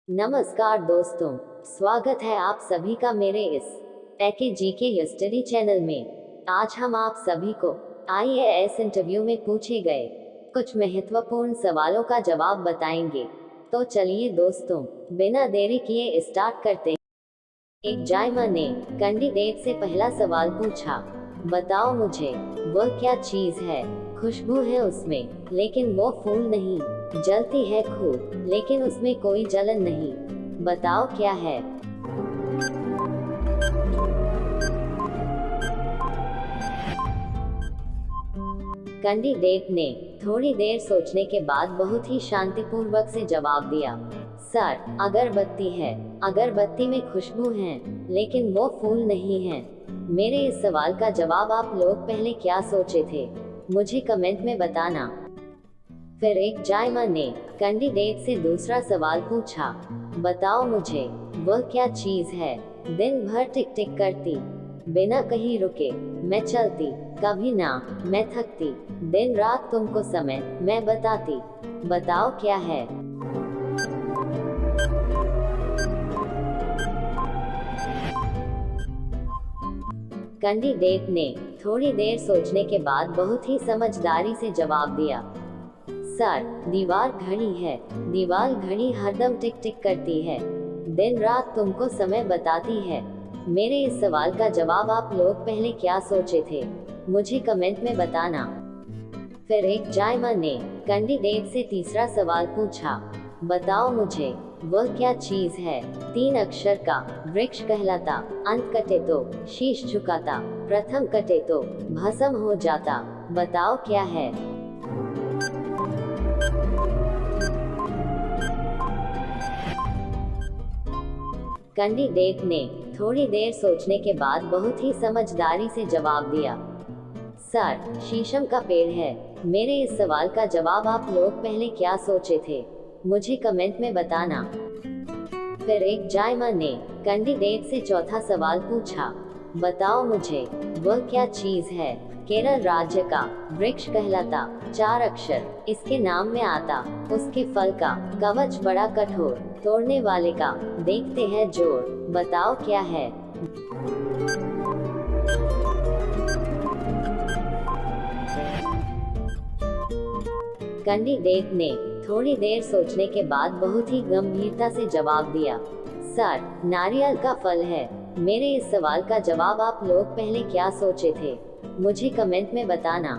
नमस्कार दोस्तों, स्वागत है आप सभी का मेरे इस टेकी जीके हिस्ट्री चैनल में। आज हम आप सभी को आईएएस इंटरव्यू में पूछे गए कुछ महत्वपूर्ण सवालों का जवाब बताएंगे। तो चलिए दोस्तों, बिना देरी किए स्टार्ट करते हैं। एक जायमा ने कैंडिडेट से पहला सवाल पूछा, बताओ मुझे वह क्या चीज है, खुशबू है उसमें लेकिन वो फूल नहीं, जलती है खूब लेकिन उसमें कोई जलन नहीं, बताओ क्या है। कैंडिडेट ने थोड़ी देर सोचने के बाद बहुत ही शांतिपूर्वक से जवाब दिया, सर, अगरबत्ती है। अगरबत्ती में खुशबू है लेकिन वो फूल नहीं है। मेरे इस सवाल का जवाब आप लोग पहले क्या सोचे थे, मुझे कमेंट में बताना। फिर एक जायमा ने कैंडिडेट से दूसरा सवाल पूछा, बताओ मुझे वह क्या चीज है, दिन भर टिक टिक करती, बिना कहीं रुके मैं चलती, कभी ना मैं थकती, दिन रात तुमको समय मैं बताती, बताओ क्या है। कैंडिडेट ने थोड़ी देर सोचने के बाद बहुत ही समझदारी से जवाब दिया, सर, दीवार घड़ी है। दीवार घड़ी हरदम टिक टिक करती है, दिन रात तुमको समय बताती है। मेरे इस सवाल का जवाब आप लोग पहले क्या सोचे थे, मुझे कमेंट में बताना। फिर एक जायमा ने कैंडिडेट से तीसरा सवाल पूछा, बताओ मुझे वह क्या चीज है, 3 अक्षर का, वृक्ष कहलाता, अंत कटे तो शीश झुकाता, प्रथम कटे तो भस्म हो जाता, बताओ क्या है। कैंडिडेट ने थोड़ी देर सोचने के बाद बहुत ही समझदारी से जवाब दिया, सर, शीशम का पेड़ है। मेरे इस सवाल का जवाब आप लोग पहले क्या सोचे थे, मुझे कमेंट में बताना। फिर एक जायमा ने कैंडिडेट से चौथा सवाल पूछा, बताओ मुझे वह क्या चीज है, केरल राज्य का वृक्ष कहलाता, 4 अक्षर इसके नाम में आता, उसके फल का कवच बड़ा कठोर, तोड़ने वाले का देखते हैं जोर, बताओ क्या है। कैंडिडेट ने थोड़ी देर सोचने के बाद बहुत ही गंभीरता से जवाब दिया, सर, नारियल का फल है। मेरे इस सवाल का जवाब आप लोग पहले क्या सोचे थे, मुझे कमेंट में बताना।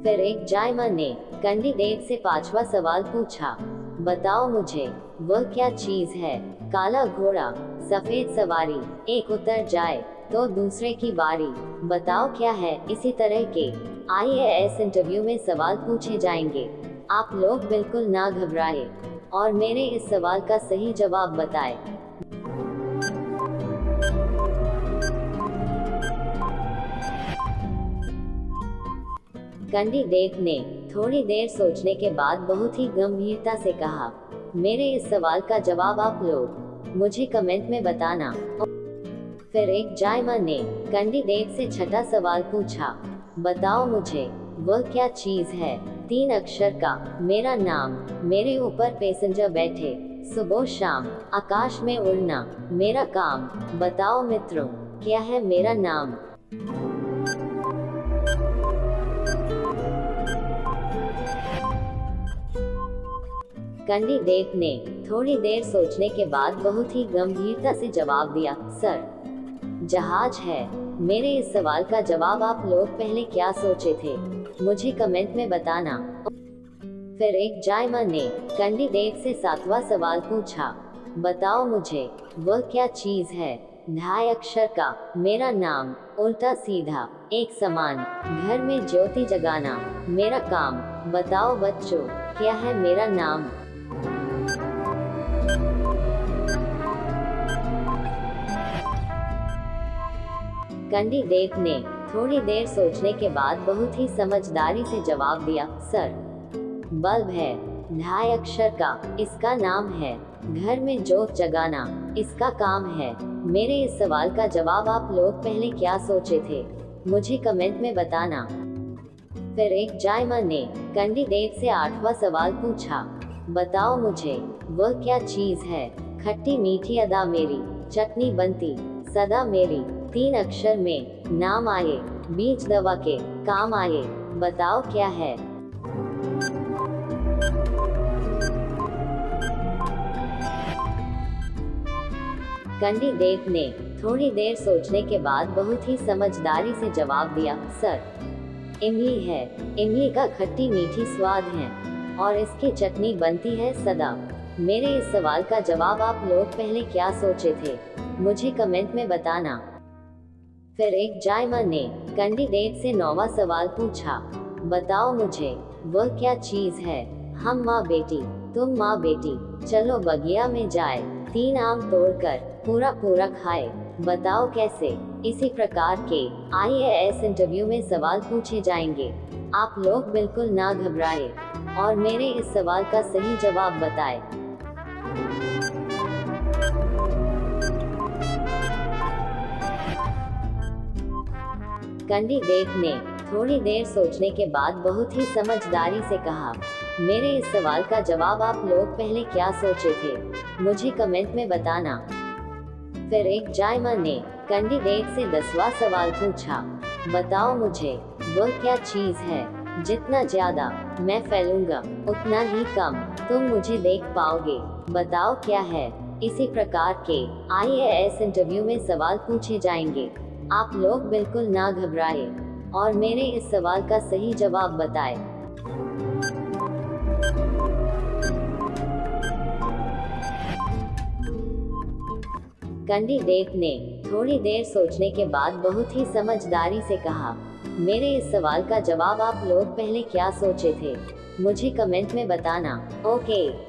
फिर एक जायमा ने कैंडिडेट से 5वां सवाल पूछा, बताओ मुझे वह क्या चीज है, काला घोड़ा, सफेद सवारी, एक उतर जाए तो दूसरे की बारी, बताओ क्या है। इसी तरह के आईएएस इंटरव्यू में सवाल पूछे जाएंगे, आप लोग बिल्कुल ना घबराए और मेरे इस सवाल का सही जवाब बताएं। कैंडिडेट ने थोड़ी देर सोचने के बाद बहुत ही गंभीरता से कहा, मेरे इस सवाल का जवाब आप लोग मुझे कमेंट में बताना। फिर एक जायमा ने कैंडिडेट से छठा सवाल पूछा, बताओ मुझे वह क्या चीज है, 3 अक्षर का, मेरा नाम, मेरे ऊपर पैसेंजर बैठे, सुबह शाम आकाश में उड़ना, मेरा काम, बताओ मित्रों क्या है मेरा नाम। कैंडिडेट ने थोड़ी देर सोचने के बाद बहुत ही गंभीरता से जवाब दिया, सर, जहाज है। मेरे इस सवाल का जवाब आप लोग पहले क्या सोचे थे, मुझे कमेंट में बताना। फिर एक जायमा ने कैंडिडेट से 7वां सवाल पूछा, बताओ मुझे वह क्या चीज है, 2 अक्षर का, मेरा नाम, उल्टा सीधा एक समान, घर में ज्योति जगाना, मेरा काम, बताओ बच्चों क्या है मेरा नाम। कैंडिडेट ने थोड़ी देर सोचने के बाद बहुत ही समझदारी से जवाब दिया, सर, बल्ब है, 2 अक्षर का, इसका नाम है, घर में जोत जगाना, इसका काम है। मेरे इस सवाल का जवाब आप लोग पहले क्या सोचे थे, मुझे कमेंट में बताना। फिर एक जायमा ने कैंडिडेट से 8वां सवाल पूछा, बताओ मुझे, वह क्या चीज है? खट्टी मीठी अदा मेरी, चटनी बनती सदा मेरी। 3 अक्षर में नाम आए, बीच दवा के काम आए। बताओ क्या है? कैंडिडेट ने थोड़ी देर सोचने के बाद बहुत ही समझदारी से जवाब दिया, सर, इमली है। इमली का खट्टी मीठी स्वाद है और इसकी चटनी बनती है सदा। मेरे इस सवाल का जवाब आप लोग पहले क्या सोचे थे? मुझे कमेंट में बताना। फिर एक जायमर ने कैंडिडेट से 9वां सवाल पूछा, बताओ मुझे, वह क्या चीज है? हम माँ बेटी, तुम माँ बेटी, चलो बगिया में जाए, 3 आम तोड़कर पूरा पूरा खाए। बताओ कैसे? इसी प्रकार के IAS इंटरव्यू में सवाल पूछे जाएंगे। आप लोग बिल्कुल ना घबराए और मेरे इस सवाल का सही जवाब बताएं। कैंडिडेट ने थोड़ी देर सोचने के बाद बहुत ही समझदारी से कहा, मेरे इस सवाल का जवाब आप लोग पहले क्या सोचे थे? मुझे कमेंट में बताना। फिर एक जायमर ने कैंडिडेट से 10वां सवाल पूछा, बताओ मुझे, वह क्या चीज है? जितना ज्यादा मैं फैलूंगा उतना ही कम तुम मुझे देख पाओगे। बताओ क्या है? इसी प्रकार के IAS इंटरव्यू में सवाल पूछे जाएंगे। आप लोग बिल्कुल ना घबराए और मेरे इस सवाल का सही जवाब बताएं। कैंडिडेट ने थोड़ी देर सोचने के बाद बहुत ही समझदारी से कहा, मेरे इस सवाल का जवाब आप लोग पहले क्या सोचे थे? मुझे कमेंट में बताना। ओके।